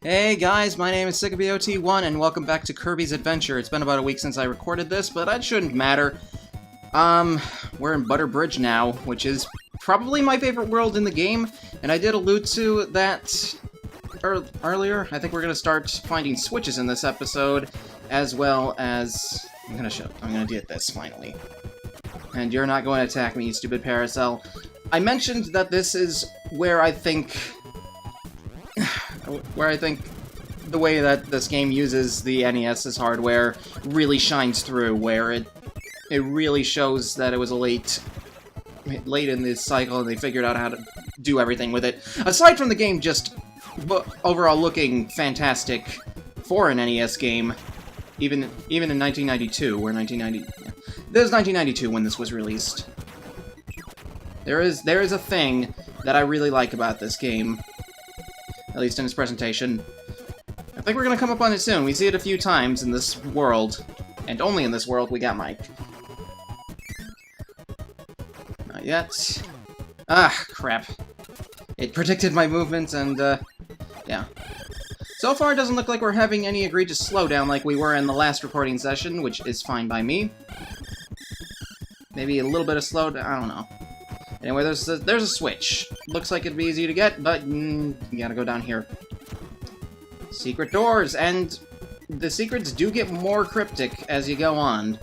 Hey guys, my name is SickaBOT1 and welcome back to Kirby's Adventure. It's been about a week since I recorded this, but that shouldn't matter. We're in Butter Bridge now, which is probably my favorite world in the game, and I did allude to that earlier. I think we're gonna start finding switches in this episode, as well as... I'm gonna do this, finally. And you're not going to attack me, you stupid Paracel. I mentioned that this is where I think the way that this game uses the NES's hardware really shines through, where it really shows that it was late in this cycle and they figured out how to do everything with it. Aside from the game just overall looking fantastic for an NES game, even in 1992, or 1990... This was 1992 when this was released. There is a thing that I really like about this game, at least in its presentation. I think we're gonna come up on it soon. We see it a few times in this world, and only in this world we got Mike. Not yet. Ah, crap. It predicted my movements, and, yeah. So far, it doesn't look like we're having any egregious slowdown like we were in the last recording session, which is fine by me. Maybe a little bit of slowdown, I don't know. Anyway, there's a switch. Looks like it'd be easy to get, but you gotta go down here. Secret doors, and the secrets do get more cryptic as you go on.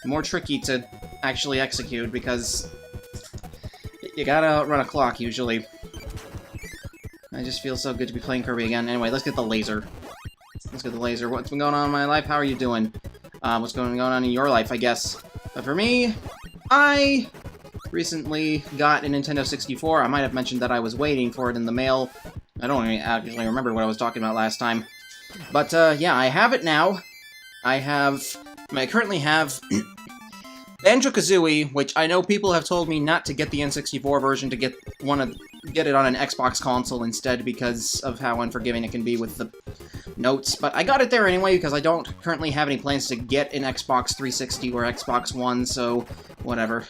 More tricky to actually execute, because you gotta run a clock, usually. I just feel so good to be playing Kirby again. Anyway, let's get the laser. Let's get the laser. What's been going on in my life? How are you doing? What's going on in your life, I guess? But for me, I recently got a Nintendo 64. I might have mentioned that I was waiting for it in the mail. I don't even actually remember what I was talking about last time. But, yeah, I have it now. I currently have Banjo-Kazooie, which I know people have told me not to get the N64 version, to get it on an Xbox console instead because of how unforgiving it can be with the notes. But I got it there anyway because I don't currently have any plans to get an Xbox 360 or Xbox One, so whatever.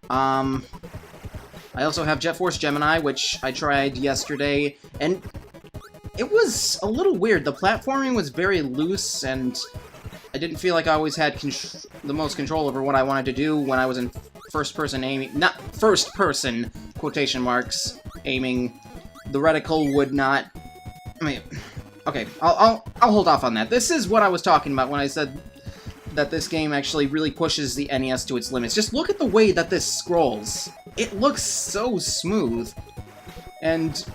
I also have Jet Force Gemini, which I tried yesterday, and it was a little weird. The platforming was very loose, and I didn't feel like I always had the most control over what I wanted to do when I was in first-person aiming. Not first-person, quotation marks, aiming. The reticle would not... I mean... Okay, I'll hold off on that. This is what I was talking about when I said that this game actually really pushes the NES to its limits. Just look at the way that this scrolls. It looks so smooth. And,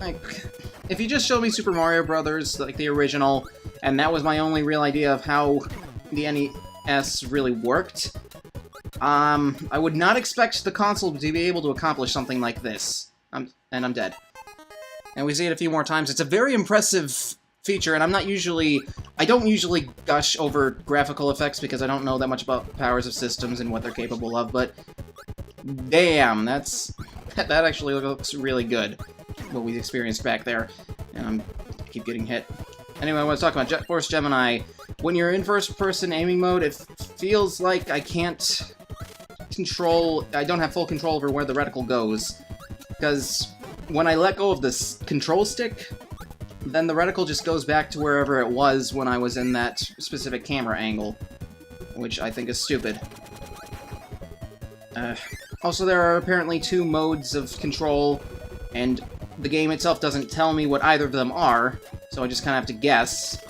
like, if you just showed me Super Mario Brothers, like the original, and that was my only real idea of how the NES really worked, I would not expect the console to be able to accomplish something like this. And I'm dead. And we see it a few more times. It's a very impressive feature, and I don't usually gush over graphical effects because I don't know that much about powers of systems and what they're capable of, but damn, that actually looks really good, what we experienced back there. And I keep getting hit. Anyway, I want to talk about Jet Force Gemini. When you're in first-person aiming mode, it feels like I don't have full control over where the reticle goes, because when I let go of this control stick, then the reticle just goes back to wherever it was when I was in that specific camera angle, which I think is stupid. Also, there are apparently 2 modes of control, and the game itself doesn't tell me what either of them are, so I just kind of have to guess.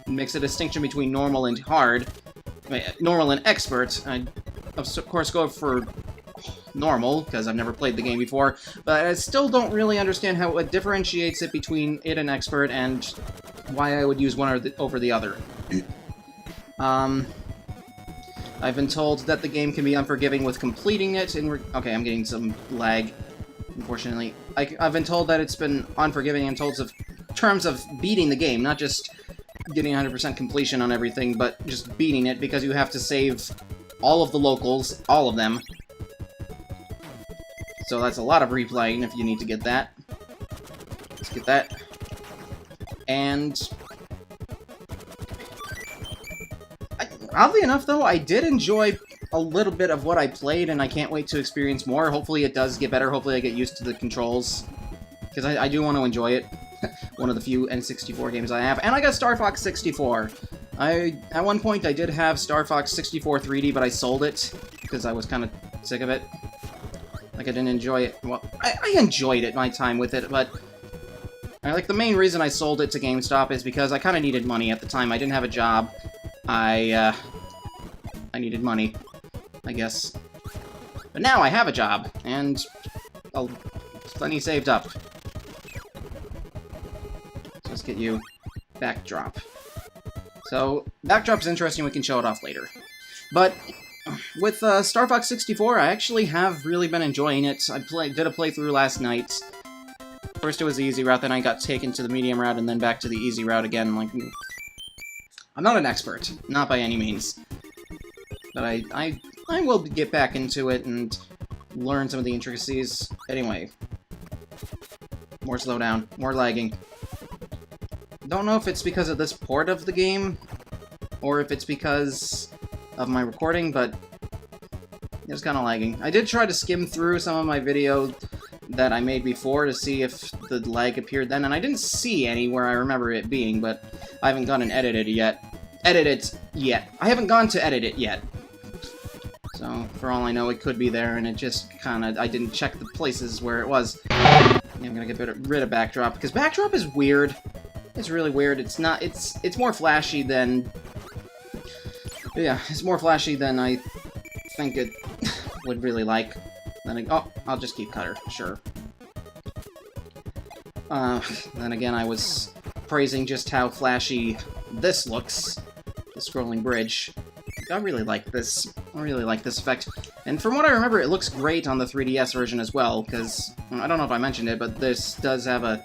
It makes a distinction between normal and hard. I mean, normal and expert. I, of course, go for normal, because I've never played the game before, but I still don't really understand how it differentiates it between it and expert, and why I would use one over the other. I've been told that the game can be unforgiving with completing it, okay, I'm getting some lag, unfortunately. I've been told that it's been unforgiving in terms of beating the game, not just getting 100% completion on everything, but just beating it, because you have to save all of the locals, all of them. So that's a lot of replaying if you need to get that. Let's get that. And oddly enough, though, I did enjoy a little bit of what I played, and I can't wait to experience more. Hopefully it does get better. Hopefully I get used to the controls, because I do want to enjoy it. one of the few N64 games I have. And I got Star Fox 64. At one point, I did have Star Fox 64 3D, but I sold it because I was kind of sick of it. Like, I didn't enjoy it. Well, I enjoyed it, my time with it, but like, the main reason I sold it to GameStop is because I kind of needed money at the time. I didn't have a job. I needed money, I guess. But now I have a job, and plenty saved up. So let's get you Backdrop. So, Backdrop's interesting, we can show it off later. But with Star Fox 64, I actually have really been enjoying it. I did a playthrough last night. First it was the easy route, then I got taken to the medium route, and then back to the easy route again. Like, I'm not an expert, not by any means. But I will get back into it and learn some of the intricacies. Anyway. More slowdown, more lagging. Don't know if it's because of this port of the game, or if it's because of my recording, but it was kind of lagging. I did try to skim through some of my videos that I made before to see if the lag appeared then, and I didn't see any where I remember it being, but I haven't gone and edited it yet. I haven't gone to edit it yet. So, for all I know, it could be there, and it just kind of... I didn't check the places where it was. I'm gonna get rid of Backdrop, because Backdrop is weird. It's really weird. It's not... It's more flashy than... Yeah, it's more flashy than I think it would really like. Oh, I'll just keep Cutter, sure. Then again, I was praising just how flashy this looks. The scrolling bridge. I really like this. I really like this effect. And from what I remember, it looks great on the 3DS version as well, because... I don't know if I mentioned it, but this does have a...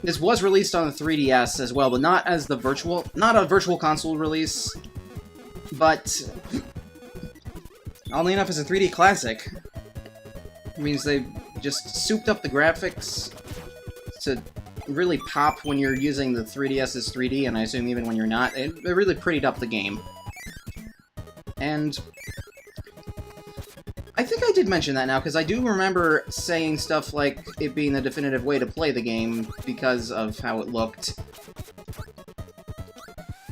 This was released on the 3DS as well, but not as the virtual... Not a virtual console release, but... Oddly enough, it's a 3D classic. It means they just souped up the graphics to really pop when you're using the 3DS's 3D, and I assume even when you're not. It really prettied up the game. And I think I did mention that now, because I do remember saying stuff like it being the definitive way to play the game because of how it looked.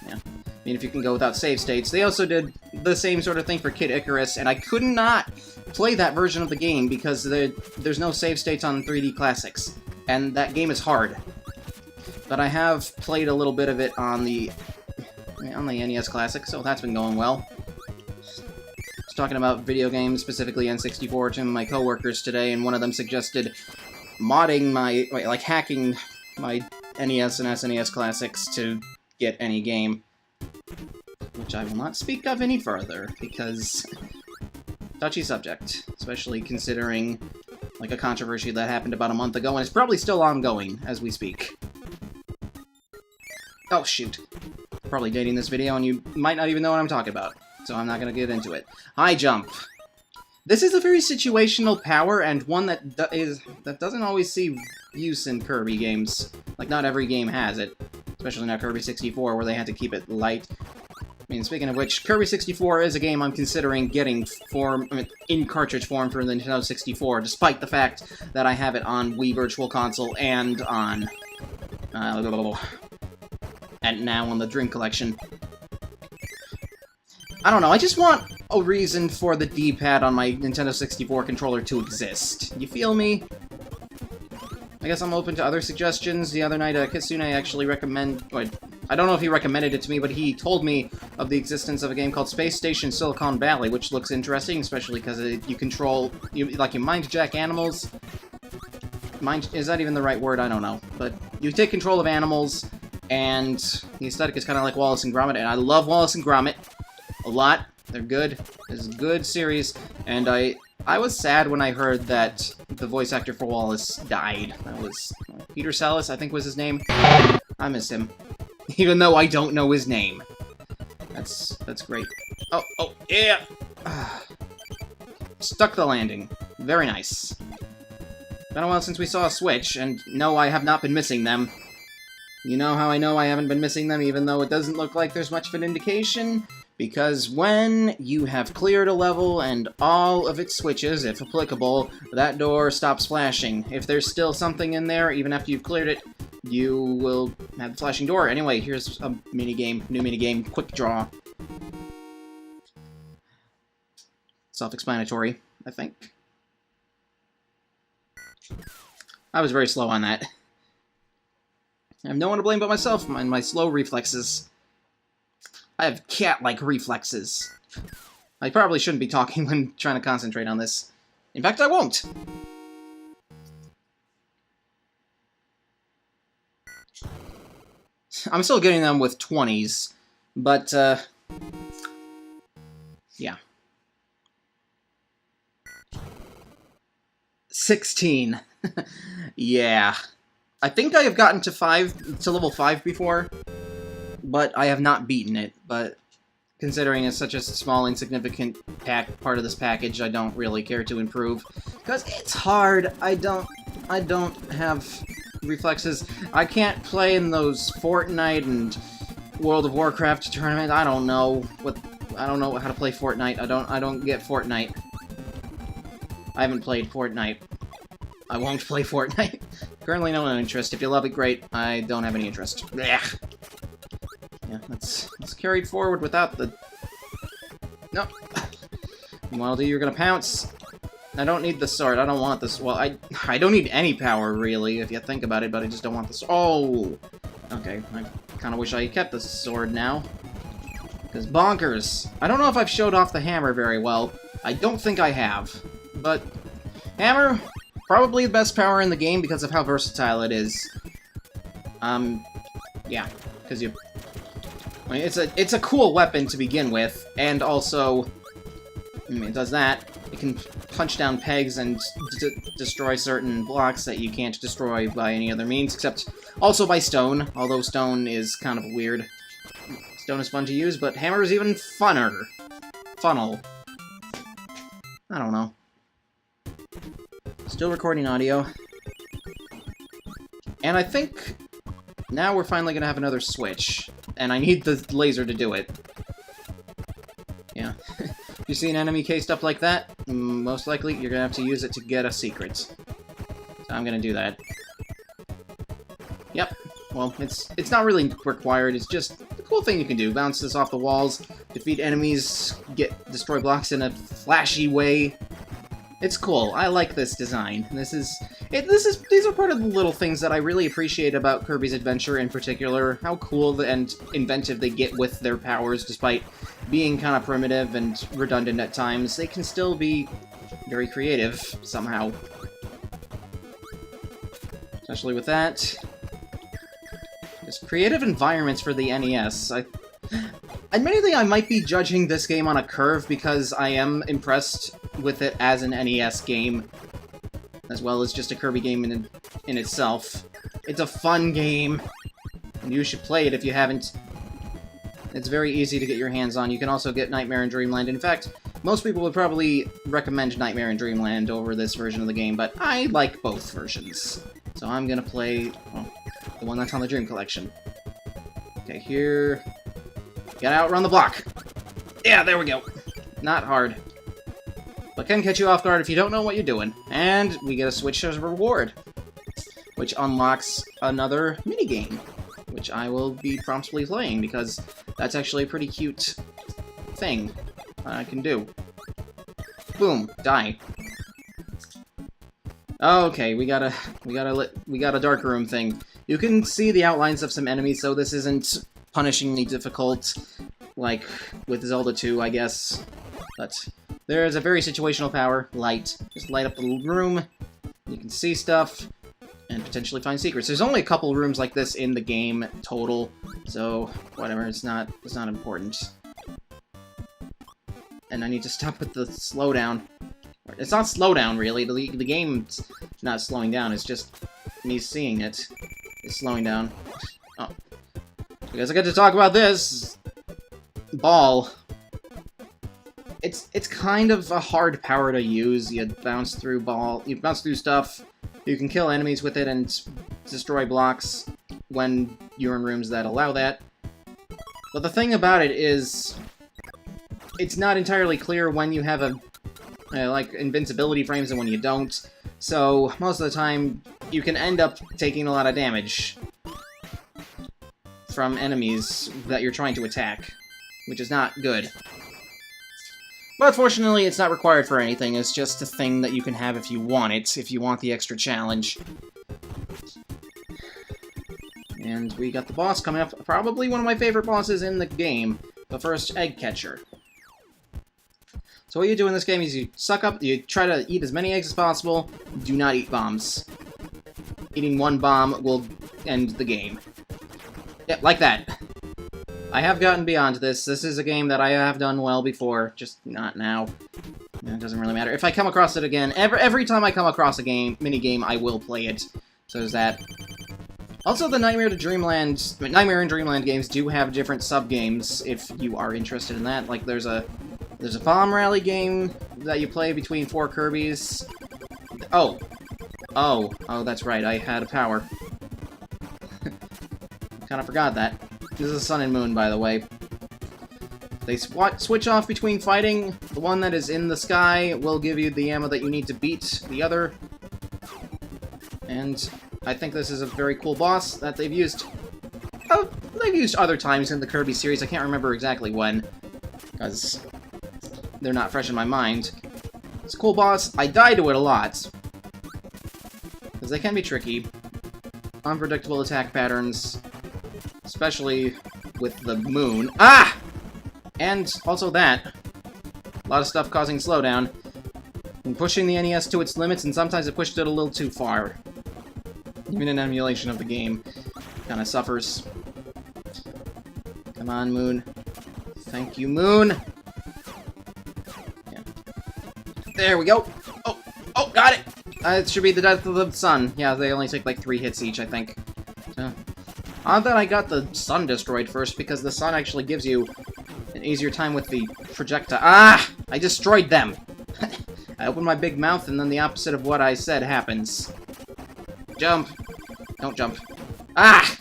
Yeah. I mean, if you can go without save states. They also did the same sort of thing for Kid Icarus, and I could not play that version of the game because there's no save states on 3D Classics, and that game is hard. But I have played a little bit of it on the NES Classic, so that's been going well. I was talking about video games, specifically N64, to my coworkers today, and one of them suggested modding my, hacking my NES and SNES Classics to get any game. Which I will not speak of any further, because... touchy subject, especially considering, like, a controversy that happened about a month ago, and it's probably still ongoing as we speak. Oh, shoot. Probably dating this video, and you might not even know what I'm talking about, so I'm not gonna get into it. High jump. This is a very situational power, and one that doesn't always see use in Kirby games. Like, not every game has it, especially not Kirby 64, where they had to keep it light. I mean, speaking of which, Kirby 64 is a game I'm considering getting in cartridge form for the Nintendo 64, despite the fact that I have it on Wii Virtual Console and on... and now on the Dream Collection. I don't know, I just want a reason for the D-pad on my Nintendo 64 controller to exist. You feel me? I guess I'm open to other suggestions. The other night, Kitsune actually I don't know if he recommended it to me, but he told me of the existence of a game called Space Station Silicon Valley, which looks interesting, especially because you control... you mind-jack animals. Is that even the right word? I don't know. But you take control of animals, and the aesthetic is kind of like Wallace and Gromit, and I love Wallace and Gromit a lot. They're good. It's a good series, and I was sad when I heard that the voice actor for Wallace died. That was Peter Sallis, I think was his name. I miss him. Even though I don't know his name. That's great. Oh, yeah! Stuck the landing. Very nice. Been a while since we saw a Switch, and no, I have not been missing them. You know how I know I haven't been missing them, even though it doesn't look like there's much of an indication? Because when you have cleared a level and all of its switches, if applicable, that door stops flashing. If there's still something in there, even after you've cleared it, you will have the flashing door. Anyway, here's a minigame, new minigame, quick draw. Self-explanatory, I think. I was very slow on that. I have no one to blame but myself and my slow reflexes. I have cat-like reflexes. I probably shouldn't be talking when trying to concentrate on this. In fact, I won't! I'm still getting them with 20s, but, yeah. 16. Yeah. I think I have gotten to level 5 before, but I have not beaten it, but considering it's such a small, insignificant part of this package, I don't really care to improve. Because it's hard. I don't have reflexes. I can't play in those Fortnite and World of Warcraft tournaments. I don't know how to play Fortnite. I don't get Fortnite. I haven't played Fortnite. I won't play Fortnite. Currently no interest. If you love it, great. I don't have any interest. Blech. Yeah, let's carry it forward without the... No. Meanwhile, you're gonna pounce. I don't need the sword. I don't want this. Well, I don't need any power, really, if you think about it, but I just don't want this. Oh! Okay, I kind of wish I kept the sword now. Because bonkers. I don't know if I've showed off the hammer very well. I don't think I have. But hammer, probably the best power in the game because of how versatile it is. Yeah, because I mean, it's a cool weapon to begin with, and also, I mean, it does that. It can punch down pegs and destroy certain blocks that you can't destroy by any other means, except also by stone, although stone is kind of weird. Stone is fun to use, but hammer is even funner. Funnel. I don't know. Still recording audio. And I think now we're finally gonna have another switch. And I need the laser to do it. Yeah. You see an enemy cased up like that? Most likely, you're gonna have to use it to get a secret. So I'm gonna do that. Yep. Well, it's not really required, it's just a cool thing you can do. Bounce this off the walls, defeat enemies, destroy blocks in a flashy way. It's cool. I like this design. These are part of the little things that I really appreciate about Kirby's Adventure in particular. How cool and inventive they get with their powers, despite being kind of primitive and redundant at times. They can still be very creative, somehow. Especially with that. Just creative environments for the NES. Admittedly, I might be judging this game on a curve because I am impressed with it as an NES game, as well as just a Kirby game in itself. It's a fun game, and you should play it if you haven't. It's very easy to get your hands on. You can also get Nightmare in Dreamland. In fact, most people would probably recommend Nightmare in Dreamland over this version of the game, but I like both versions. So I'm gonna play the one that's on the Dream Collection. Okay, here... Gotta outrun the block! Yeah, there we go! Not hard. But can catch you off guard if you don't know what you're doing. And we get a switch as a reward, which unlocks another minigame, which I will be promptly playing, because that's actually a pretty cute thing I can do. Boom, die. Okay, we got a dark room thing. You can see the outlines of some enemies, so this isn't punishingly difficult, like with Zelda 2, I guess. But there is a very situational power, light. Just light up the little room, you can see stuff, and potentially find secrets. There's only a couple rooms like this in the game total, so whatever, it's not important. And I need to stop with the slowdown. It's not slowdown, really. The game's not slowing down, it's just me seeing it. It's slowing down. Oh. I guess I get to talk about this. Ball. It's kind of a hard power to use. You bounce through stuff. You can kill enemies with it and destroy blocks when you're in rooms that allow that. But the thing about it is, it's not entirely clear when you have like invincibility frames and when you don't. So most of the time, you can end up taking a lot of damage. from enemies that you're trying to attack, which is not good. But fortunately, it's not required for anything. It's just a thing that you can have if you want it, if you want the extra challenge. And we got the boss coming up. Probably one of my favorite bosses in the game. The first egg catcher. So what you do in this game is you suck up, you try to eat as many eggs as possible. Do not eat bombs. Eating one bomb will end the game. Yeah, like that. I have gotten beyond this. This is a game that I have done well before, just not now. It doesn't really matter. If I come across it again, every time I come across a mini-game, I will play it. So there's that. Also, the Nightmare in Dreamland games do have different sub-games, if you are interested in that. Like, there's a bomb rally game that you play between 4 Kirbys. Oh, that's right, I had a power. Kinda forgot that. This is Sun and Moon, by the way. They switch off between fighting. The one that is in the sky will give you the ammo that you need to beat the other. And I think this is a very cool boss that they've used. Oh, they've used other times in the Kirby series. I can't remember exactly when, because they're not fresh in my mind. It's a cool boss. I die to it a lot, because they can be tricky. Unpredictable attack patterns. Especially with the moon. Ah! And also that. A lot of stuff causing slowdown. And pushing the NES to its limits, and sometimes it pushed it a little too far. Even an emulation of the game kind of suffers. Come on, Moon. Thank you, Moon! Yeah. There we go! Oh, got it! It should be the death of the sun. Yeah, they only take like 3 hits each, I think. So. Odd that I got the sun destroyed first, because the sun actually gives you an easier time with the projectile. Ah! I destroyed them! I opened my big mouth, and then the opposite of what I said happens. Jump! Don't jump. Ah!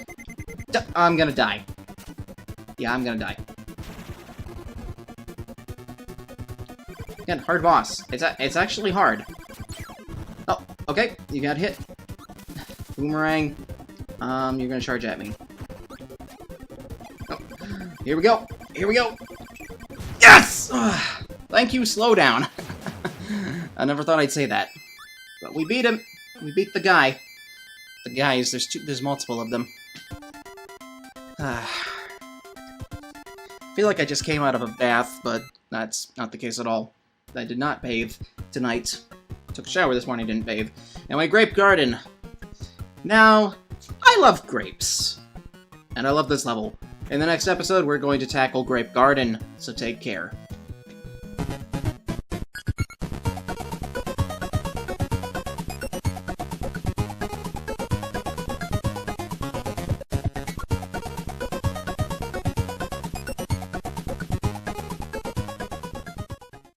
I'm gonna die. Yeah, I'm gonna die. Again, hard boss. It's actually hard. Oh, okay, you got hit. Boomerang. You're gonna charge at me. Oh, here we go! Here we go! Yes! Thank you, slow down. I never thought I'd say that. But we beat him. We beat the guy. The guys, there's multiple of them. I feel like I just came out of a bath, but that's not the case at all. I did not bathe tonight. Took a shower this morning, didn't bathe. Anyway, Grape Garden. Now, I love grapes. And I love this level. In the next episode, we're going to tackle Grape Garden, so take care.